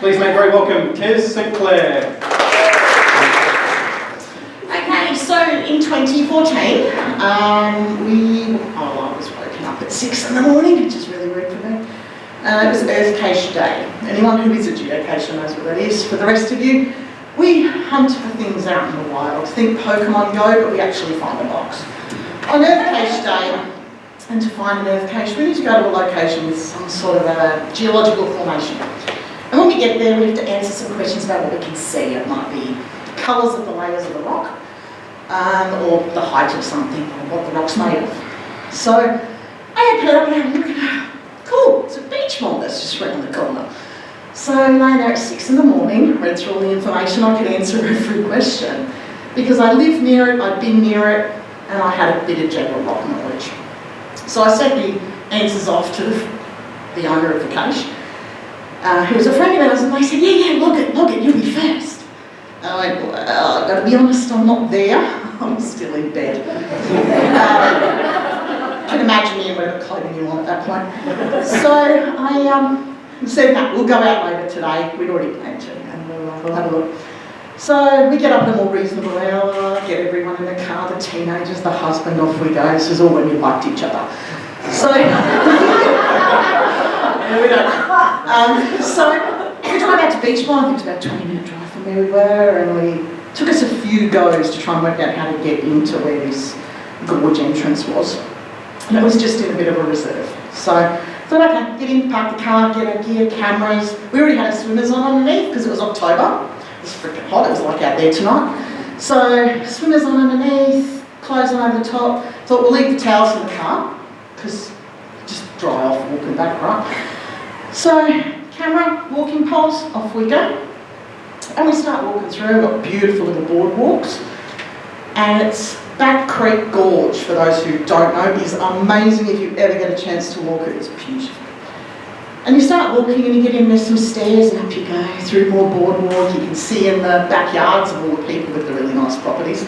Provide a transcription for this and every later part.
Please make very welcome Kez StClair. Okay, so in 2014, I was woken up at 6 in the morning, which is really rude for me. It was Earthcache Day. Anyone who is a geocacher knows what that is. For the rest of you, we hunt for things out in the wild. Think Pokemon Go, but we actually find a box. On Earthcache Day, and to find an Earthcache, we need to go to a location with some sort of a geological formation. And when we get there, we have to answer some questions about what we can see. It might be colours of the layers of the rock, or the height of something, or what the rock's made of. So I had put up and had a look at it. Cool, it's a beach mold that's just right on the corner. So I lay there at 6 in the morning, read through all the information, I could answer every question. Because I lived near it, I'd been near it, and I had a bit of general rock knowledge. So I sent the answers off to the owner of the cache, who was a friend of ours, and they said, yeah, log it, you'll be first. And I went, well, I've got to be honest, I'm not there. I'm still in bed. You can imagine me in whatever clothing you want at that point. So I said, no, we'll go out later today. We'd already planned to, and we'll have a look. So we get up at a more reasonable hour, get everyone in the car, the teenagers, the husband, off we go. This is all when we liked each other. So, we don't. So we drive out to Beach Mine. I think it was about a 20-minute drive from where we were, and it took us a few goes to try and work out how to get into where this gorge entrance was. And it was just in a bit of a reserve. So I thought, okay, get in, park the car, get our gear, cameras. We already had our swimmers on underneath because it was October. It was freaking hot, it was like out there tonight. So swimmers on underneath, clothes on over the top. Thought we'll leave the towels in the car because just dry off walking back, right? So camera, walking poles, off we go. And we start walking through, we've got beautiful little boardwalks. And it's Back Creek Gorge, for those who don't know, is amazing. If you ever get a chance to walk it, it's beautiful. And you start walking and you get in, there's some stairs and up you go through more boardwalk. You can see in the backyards of all the people with the really nice properties.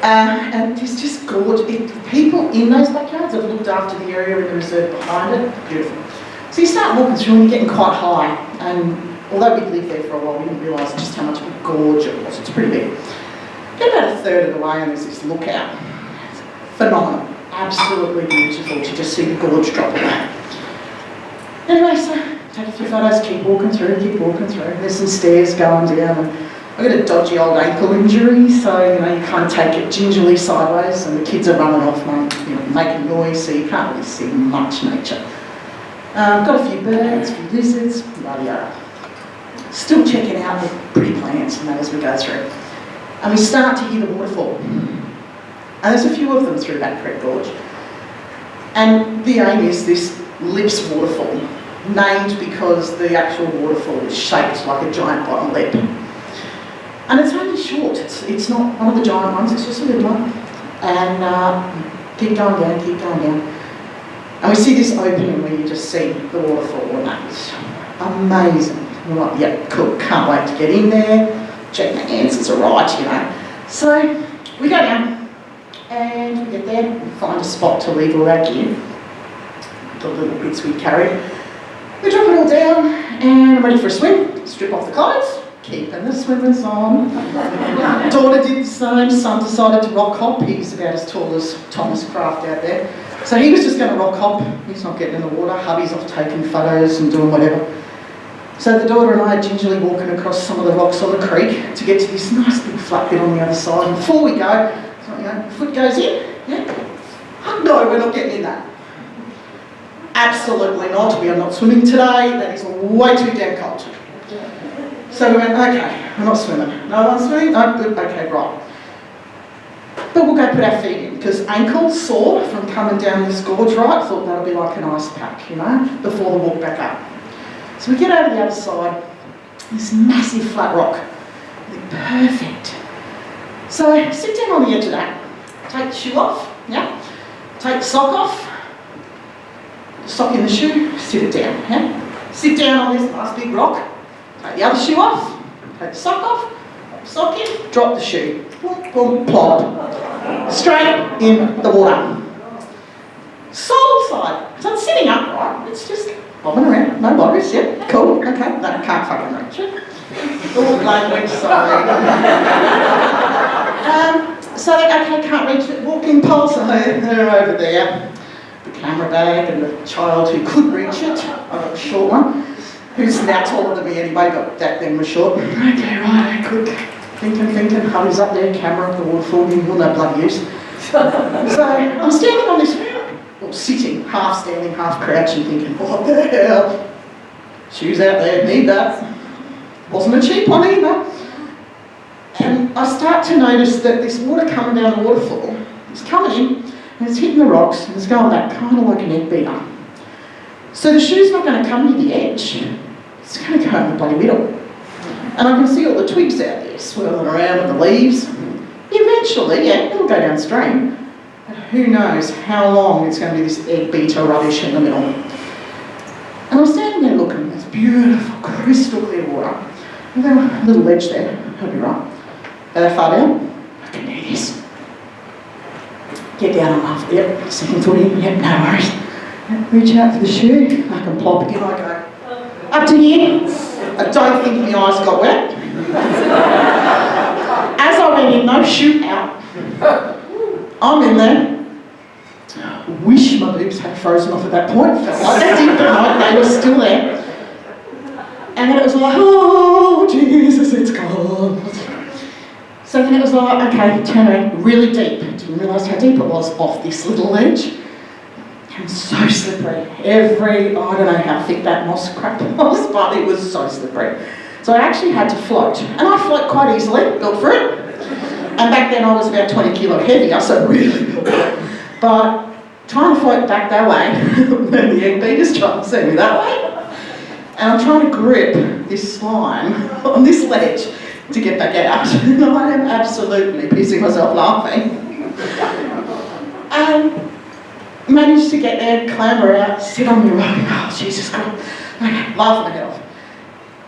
And it's just gorgeous. People in those backyards have looked after the area in the reserve behind it. Beautiful. So you start walking through and you're getting quite high. And although we'd lived there for a while, we didn't realise just how much of a gorge it was. It's pretty big. Get about a third of the way and there's this lookout. It's phenomenal. Absolutely beautiful to just see the gorge drop away. Anyway, so take a few photos, keep walking through. There's some stairs going down, and I've got a dodgy old ankle injury, so you kind of take it gingerly sideways, and the kids are running off, making noise, so you can't really see much nature. Got a few birds, a few lizards, yada. Still checking out the pretty plants and that as we go through. And we start to hear the waterfall. And there's a few of them through Back Creek Gorge. And the aim is this lips waterfall, named because the actual waterfall is shaped like a giant bottom lip. And it's only short, it's not one of the giant ones, it's just a little one. And keep going down. And we see this opening where you just see the waterfall, and it's amazing. We're like, yeah, cool, can't wait to get in there, check my answers are right, So we go down, and we get there, we find a spot to leave all our gear. The little bits we carried. We drop it all down and I'm ready for a swim. Strip off the clothes, keeping the swimmers on. Daughter did the same, son decided to rock hop. He's about as tall as Thomas Kraft out there. So he was just going to rock hop. He's not getting in the water. Hubby's off taking photos and doing whatever. So the daughter and I are gingerly walking across some of the rocks on the creek to get to this nice big flat bit on the other side. And before we go, foot goes in. Yeah. No, we're not getting in that. Absolutely not. We are not swimming today. That is way too damn cold. So we went, okay, we're not swimming. No one's swimming? No, good, okay, right. But we'll go put our feet in, because ankles sore from coming down this gorge, right? Thought that'll be like an ice pack, before the walk back up. So we get over the other side, this massive flat rock. Perfect. So sit down on the edge of that. Take the shoe off, yeah? Take the sock off. Sock in the shoe, sit it down, yeah? Sit down on this nice big rock, take the other shoe off, take the sock off, pop the sock in, drop the shoe, boom, boom, plod. Straight in the water. Soul side, so it's sitting upright, it's just bobbing around, no worries, yeah, cool, okay, no, can't fucking reach it. Oh, language, sorry. So okay, can't reach it, walking pole, so they're over there. The camera bag and the child who could reach it, I got a short one, who's now taller than me anyway, but back then was short. Okay, right, quick, thinking, Hubby's up there, camera of the waterfall, you'll no bloody use. So I'm standing on this, or sitting, half standing, half crouching, thinking, what the hell? Shoes out there, need that. Wasn't a cheap one either. And I start to notice that this water coming down the waterfall is coming in and it's hitting the rocks and it's going back kind of like an egg beater. So the shoe's not going to come to the edge, it's going to go in the bloody middle. And I can see all the twigs out there swirling around with the leaves. Eventually, yeah, it'll go downstream. But who knows how long it's going to be this egg beater rubbish in the middle. And I'm standing there looking at this beautiful, crystal clear water. And there's a little ledge there, I'll be right. Far down, I can do this. Get down on half, yep, second foot in, yep, no worries. Yep, reach out for the shoe, I can plop it in, I go. Up to here, I don't think my eyes got wet. As I went in, no shoe out. I'm in there. Wish my boobs had frozen off at that point, felt like that did, but no, they were still there. And then it was like, oh Jesus, it's cold. So then it was like, okay, turn around, really deep. Didn't realise how deep it was off this little ledge. And so slippery. I don't know how thick that moss crap was, but it was so slippery. So I actually had to float. And I float quite easily, built for it. And back then I was about 20 kilo heavier, so really built for it. But trying to float back that way, when the egg beaters trying to send me that way. And I'm trying to grip this slime on this ledge to get back out. And I am absolutely pissing myself laughing. And managed to get there, clamber out, sit on the rock, oh Jesus Christ. Okay, laughing my head off.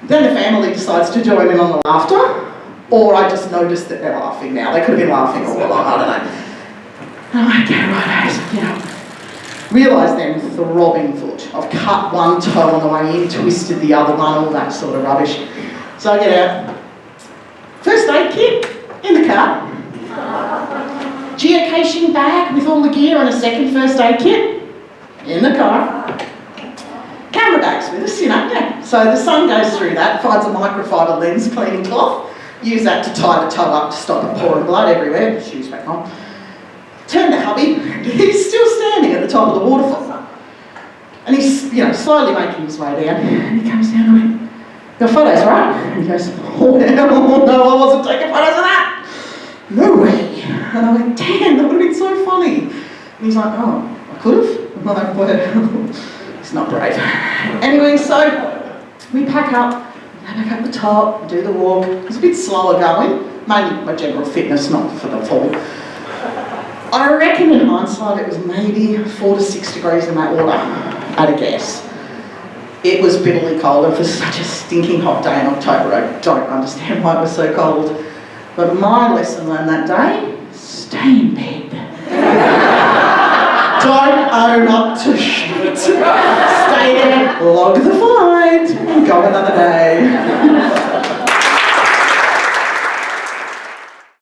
Then the family decides to join in on the laughter, or I just noticed that they're laughing now. They could have been laughing all along, I don't know. And I'm like, okay, right, you know. Realise then, throbbing foot. I've cut one toe on the way in, twisted the other one, all that sort of rubbish. So I get out. First aid kit in the car. Geocaching bag with all the gear and a second first aid kit in the car. Camera bags with us, you know, yeah. So the sun goes through that, finds a microfiber lens cleaning cloth, use that to tie the toe up to stop it pouring blood everywhere, shoes back on. Turn to hubby, he's still standing at the top of the waterfall. And he's, you know, slowly making his way down. And he comes down and went, your photos, right? And he goes, oh no, I wasn't taking photos of that. No way. And I went, damn, that would have been so funny. And he's like, oh, I could have? I'm like, well, it's not brave. Anyway, so we pack up, back up the top, do the walk. It's a bit slower going, mainly my general fitness, not for the fall. I reckon in hindsight it was maybe 4 to 6 degrees in that water, at a guess. It was bitterly cold, and for such a stinking hot day in October, I don't understand why it was so cold. But my lesson learned that day, stay in bed. Don't own up to shit. Stay there, log the fight, and go another day.